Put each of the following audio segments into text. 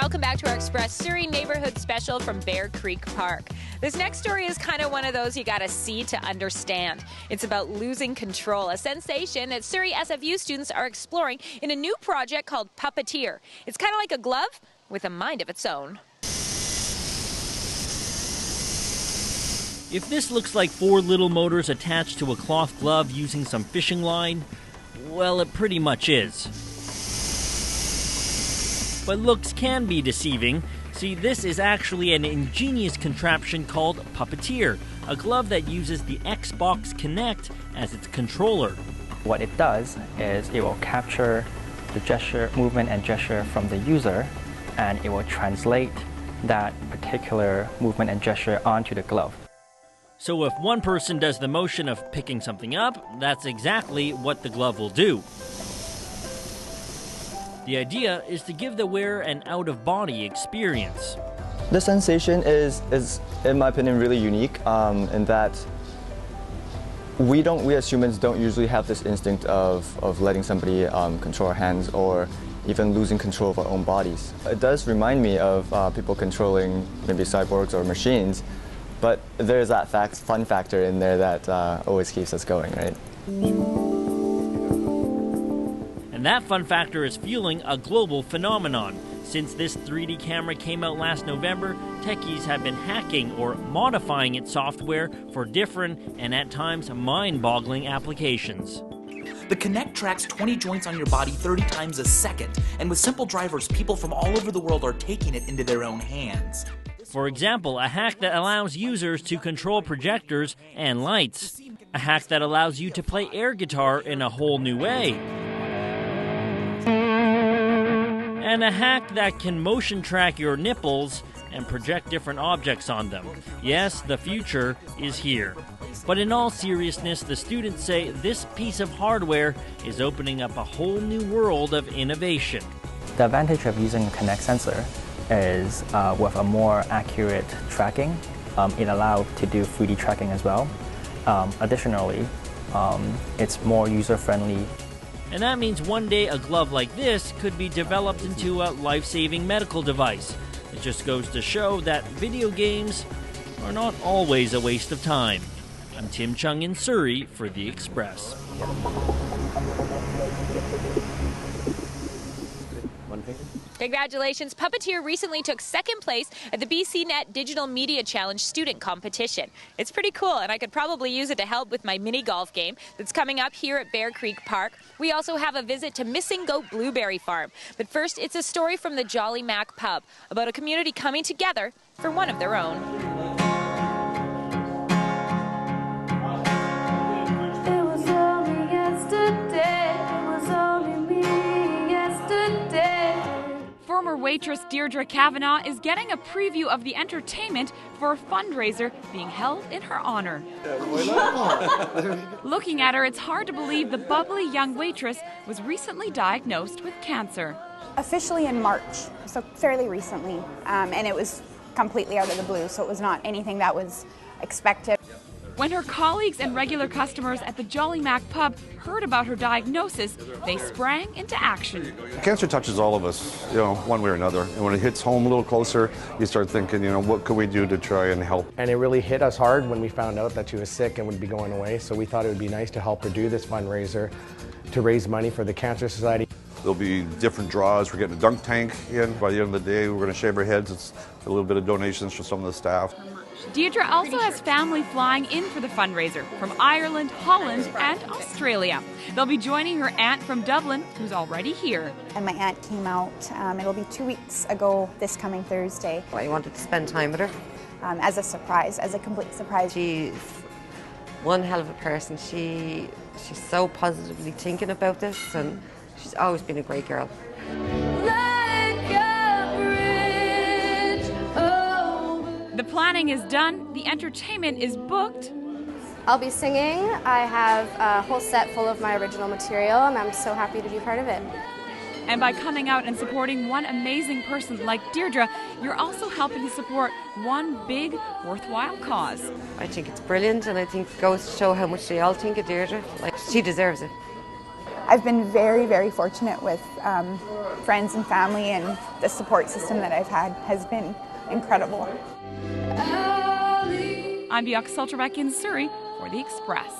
welcome back to our Express Surrey Neighborhood Special from Bear Creek Park. This next story is kind of one of those you gotta see to understand. It's about losing control, a sensation that Surrey SFU students are exploring in a new project called Puppeteer. It's kind of like a glove with a mind of its own. If this looks like 4 little motors attached to a cloth glove using some fishing line, well, it pretty much is. But looks can be deceiving. See, this is actually an ingenious contraption called Puppeteer, a glove that uses the Xbox Kinect as its controller. What it does is it will capture the gesture, movement and gesture from the user, and it will translate that particular movement and gesture onto the glove. So if one person does the motion of picking something up, that's exactly what the glove will do. The idea is to give the wearer an out-of-body experience. The sensation is, in my opinion, really unique in that we as humans don't usually have this instinct of letting somebody control our hands or even losing control of our own bodies. It does remind me of people controlling maybe cyborgs or machines, but there's that fun factor in there that always keeps us going, right? And that fun factor is fueling a global phenomenon. Since this 3D camera came out last November, techies have been hacking or modifying its software for different and at times mind-boggling applications. The Kinect tracks 20 joints on your body 30 times a second, and with simple drivers, people from all over the world are taking it into their own hands. For example, a hack that allows users to control projectors and lights. A hack that allows you to play air guitar in a whole new way. And a hack that can motion track your nipples and project different objects on them. Yes, the future is here. But in all seriousness, the students say this piece of hardware is opening up a whole new world of innovation. The advantage of using a Kinect sensor is with a more accurate tracking. It allows to do 3D tracking as well. Additionally, it's more user-friendly. And that means one day a glove like this could be developed into a life-saving medical device. It just goes to show that video games are not always a waste of time. I'm Tim Chung in Surrey for The Express. Congratulations, Puppeteer recently took second place at the BCNet Digital Media Challenge student competition. It's pretty cool, and I could probably use it to help with my mini golf game that's coming up here at Bear Creek Park. We also have a visit to Missing Goat Blueberry Farm. But first, it's a story from the Jolly Mac Pub about a community coming together for one of their own. It was only yesterday, it was only me yesterday. Former waitress Deirdre Kavanagh is getting a preview of the entertainment for a fundraiser being held in her honor. Looking at her, it's hard to believe the bubbly young waitress was recently diagnosed with cancer. Officially in March, so fairly recently, and it was completely out of the blue, so it was not anything that was expected. When her colleagues and regular customers at the Jolly Mac Pub heard about her diagnosis, they sprang into action. Cancer touches all of us, one way or another. And when it hits home a little closer, you start thinking, what could we do to try and help? And it really hit us hard when we found out that she was sick and would be going away. So we thought it would be nice to help her do this fundraiser to raise money for the Cancer Society. There'll be different draws. We're getting a dunk tank in. By the end of the day, we're going to shave our heads. It's a little bit of donations for some of the staff. Deirdre also has family flying in for the fundraiser from Ireland, Holland, and Australia. They'll be joining her aunt from Dublin, who's already here. And my aunt came out, it'll be 2 weeks ago this coming Thursday. I wanted to spend time with her. As a surprise, as a complete surprise. She's one hell of a person. She's so positively thinking about this, and she's always been a great girl. The planning is done, the entertainment is booked. I'll be singing. I have a whole set full of my original material, and I'm so happy to be part of it. And by coming out and supporting one amazing person like Deirdre, you're also helping to support one big, worthwhile cause. I think it's brilliant, and I think it goes to show how much they all think of Deirdre. She deserves it. I've been very, very fortunate with friends and family, and the support system that I've had has been incredible. I'm Bianca Solterbeck in Surrey for The Express.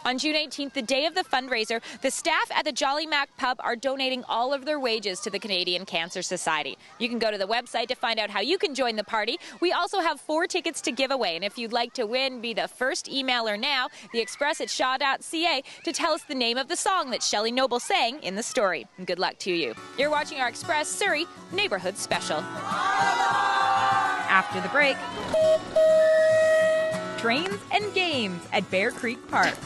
On June 18th, the day of the fundraiser, the staff at the Jolly Mac pub are donating all of their wages to the Canadian Cancer Society. You can go to the website to find out how you can join the party. We also have 4 tickets to give away, and if you'd like to win, be the first emailer now, theexpress@shaw.ca, to tell us the name of the song that Shelley Noble sang in the story. And good luck to you. You're watching our Express Surrey Neighborhood Special. After the break, trains and games at Bear Creek Park.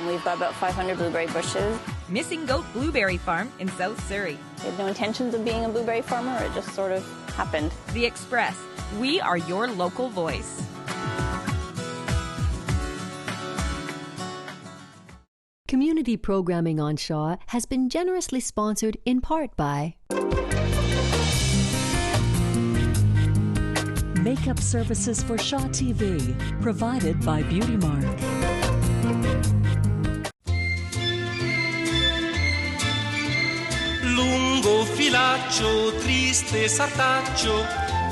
We've got about 500 blueberry bushes. Missing Goat Blueberry Farm in South Surrey. We had no intentions of being a blueberry farmer, it just sort of happened. The Express. We are your local voice. Community programming on Shaw has been generously sponsored in part by Makeup services for Shaw TV, provided by Beauty Mark. Lungo filaccio, triste sartaccio,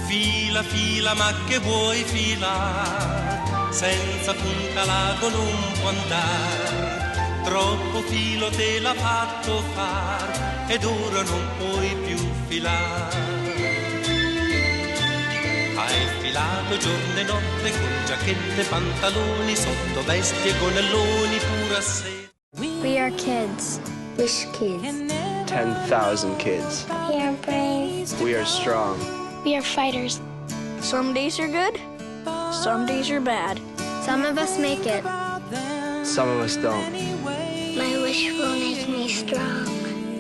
fila fila ma che vuoi filar, senza punta l'ago non può andare, troppo filo te l'ha fatto far, ed ora non puoi più filare. Hai filato giorno e notte con giacchette e pantaloni, sotto vesti e gonelloni pure a sé. We are kids. Wish kids. 10,000 kids. We are brave. We are strong. We are fighters. Some days are good, some days are bad. Some of us make it. Some of us don't. My wish will make me strong.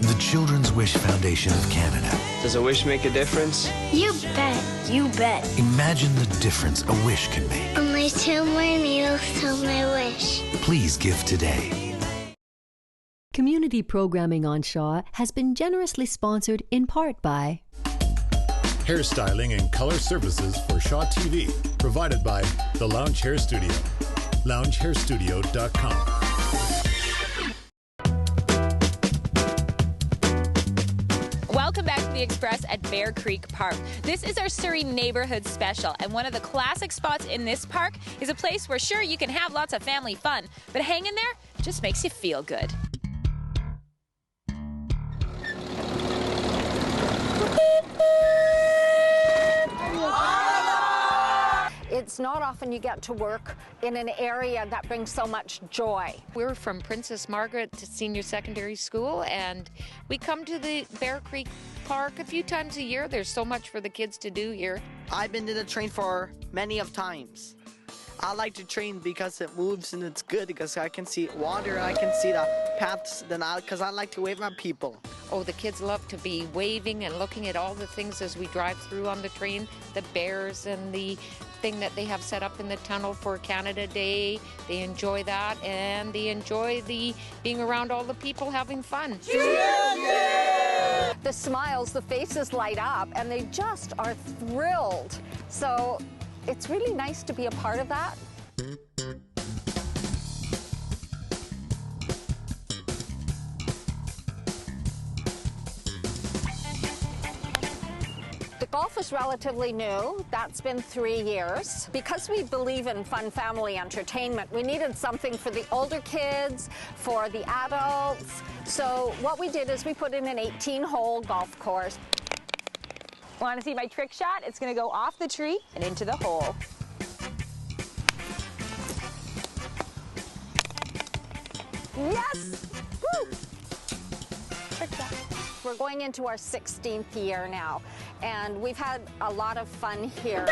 The Children's Wish Foundation of Canada. Does a wish make a difference? You bet. You bet. Imagine the difference a wish can make. Only 2 more needles till my wish. Please give today. Community programming on Shaw has been generously sponsored in part by Hairstyling and color services for Shaw TV, provided by The Lounge Hair Studio. LoungeHairStudio.com. Welcome back to The Express at Bear Creek Park. This is our Surrey Neighborhood Special, and one of the classic spots in this park is a place where, sure, you can have lots of family fun, but hanging there just makes you feel good. It's not often you get to work in an area that brings so much joy. We're from Princess Margaret Senior Secondary School, and we come to the Bear Creek Park a few times a year. There's so much for the kids to do here. I've been to the train for many of times. I like to train because it moves and it's good because I can see water, I can see the paths, because I like to wave at people. Oh, the kids love to be waving and looking at all the things as we drive through on the train, the bears and the thing that they have set up in the tunnel for Canada Day. They enjoy that, and they enjoy being around all the people having fun. The smiles, the faces light up, and they just are thrilled. So it's really nice to be a part of that. The golf is relatively new. That's been 3 years. Because we believe in fun family entertainment, we needed something for the older kids, for the adults. So what we did is we put in an 18-hole golf course. Want to see my trick shot? It's going to go off the tree and into the hole. Yes! Woo! Trick shot. We're going into our 16th year now, and we've had a lot of fun here.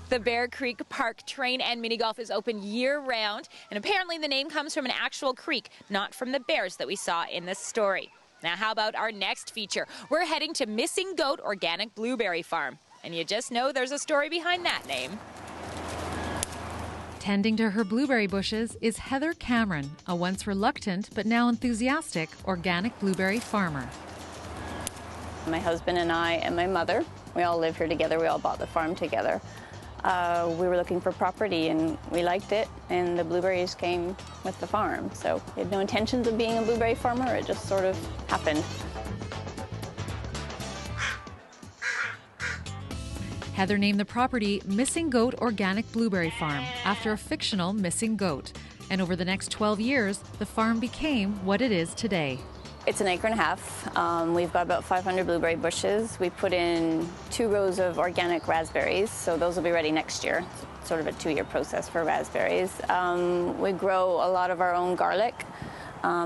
The Bear Creek Park Train and Mini Golf is open year-round, and apparently the name comes from an actual creek, not from the bears that we saw in this story. Now, how about our next feature? We're heading to Missing Goat Organic Blueberry Farm, and you just know there's a story behind that name. Tending to her blueberry bushes is Heather Cameron, a once reluctant but now enthusiastic organic blueberry farmer. My husband and I and my mother, we all live here together. We all bought the farm together. We were looking for property and we liked it, and the blueberries came with the farm. So we had no intentions of being a blueberry farmer. It just sort of happened. Heather named the property Missing Goat Organic Blueberry Farm after a fictional missing goat. And over the next 12 years, the farm became what it is today. It's an acre and a half. We've got about 500 blueberry bushes. We put in 2 rows of organic raspberries, so those will be ready next year. It's sort of a 2-year process for raspberries. We grow a lot of our own garlic.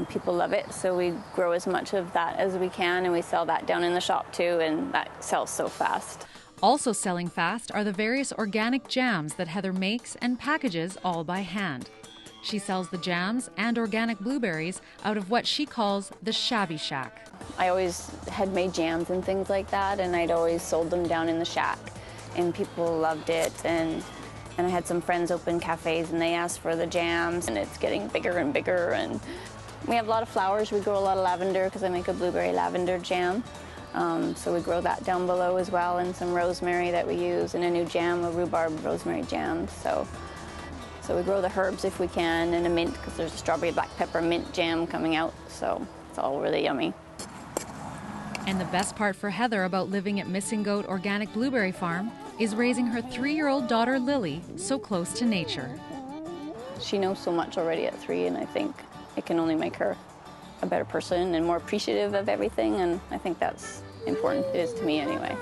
People love it, so we grow as much of that as we can, and we sell that down in the shop too, and that sells so fast. Also selling fast are the various organic jams that Heather makes and packages all by hand. She sells the jams and organic blueberries out of what she calls the shabby shack. I always had made jams and things like that, and I'd always sold them down in the shack, and people loved it. And I had some friends open cafes, and they asked for the jams, and it's getting bigger and bigger. And we have a lot of flowers. We grow a lot of lavender because I make a blueberry lavender jam. So we grow that down below as well, and some rosemary that we use, and a new jam, a rhubarb rosemary jam. So we grow the herbs if we can, and a mint, because there's a strawberry black pepper mint jam coming out, so it's all really yummy. And the best part for Heather about living at Missing Goat Organic Blueberry Farm is raising her 3-year-old daughter Lily so close to nature. She knows so much already at 3, and I think it can only make her a better person and more appreciative of everything, and I think that's important. It is to me anyway.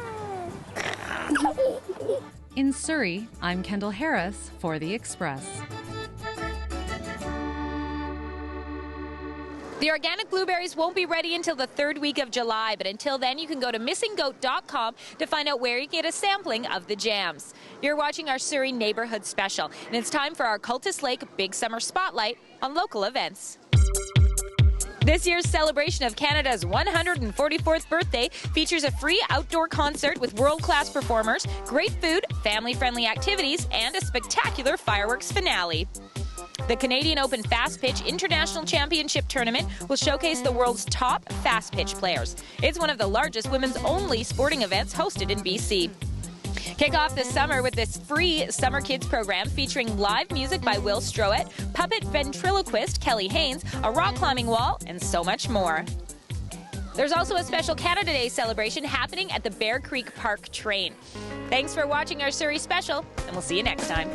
In Surrey, I'm Kendall Harris for The Express. The organic blueberries won't be ready until the 3rd week of July, but until then you can go to missinggoat.com to find out where you can get a sampling of the jams. You're watching our Surrey Neighborhood Special, and it's time for our Cultus Lake Big Summer Spotlight on local events. This year's celebration of Canada's 144th birthday features a free outdoor concert with world-class performers, great food, family-friendly activities, and a spectacular fireworks finale. The Canadian Open Fast Pitch International Championship Tournament will showcase the world's top fast pitch players. It's one of the largest women's-only sporting events hosted in BC. Kick off this summer with this free Summer Kids program featuring live music by Will Stroett, puppet ventriloquist Kelly Haynes, a rock climbing wall, and so much more. There's also a special Canada Day celebration happening at the Bear Creek Park train. Thanks for watching our Surrey Special, and we'll see you next time.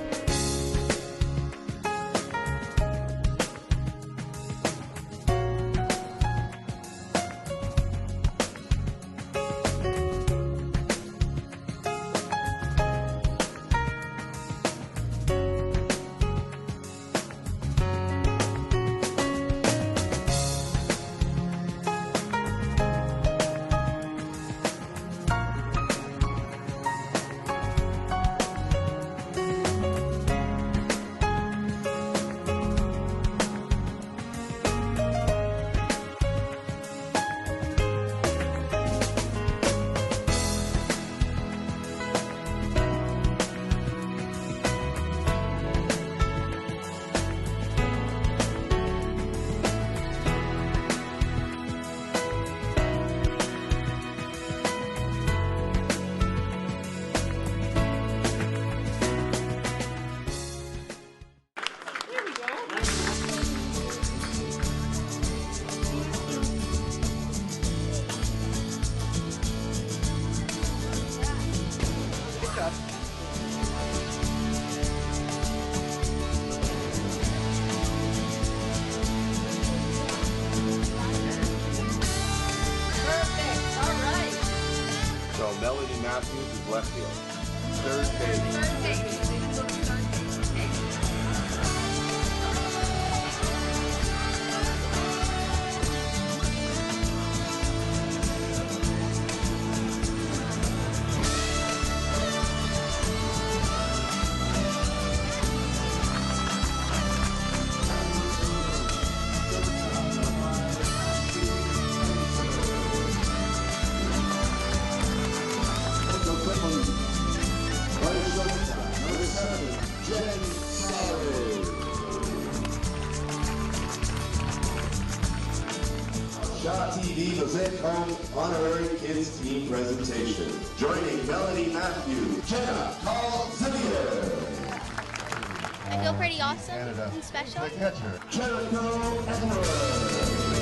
Matthews is left field. Third base. Number 7, honorary kids team presentation. Joining Melody Matthew, Jenna Solterbeck. I feel pretty awesome and special. Jericho Edwards.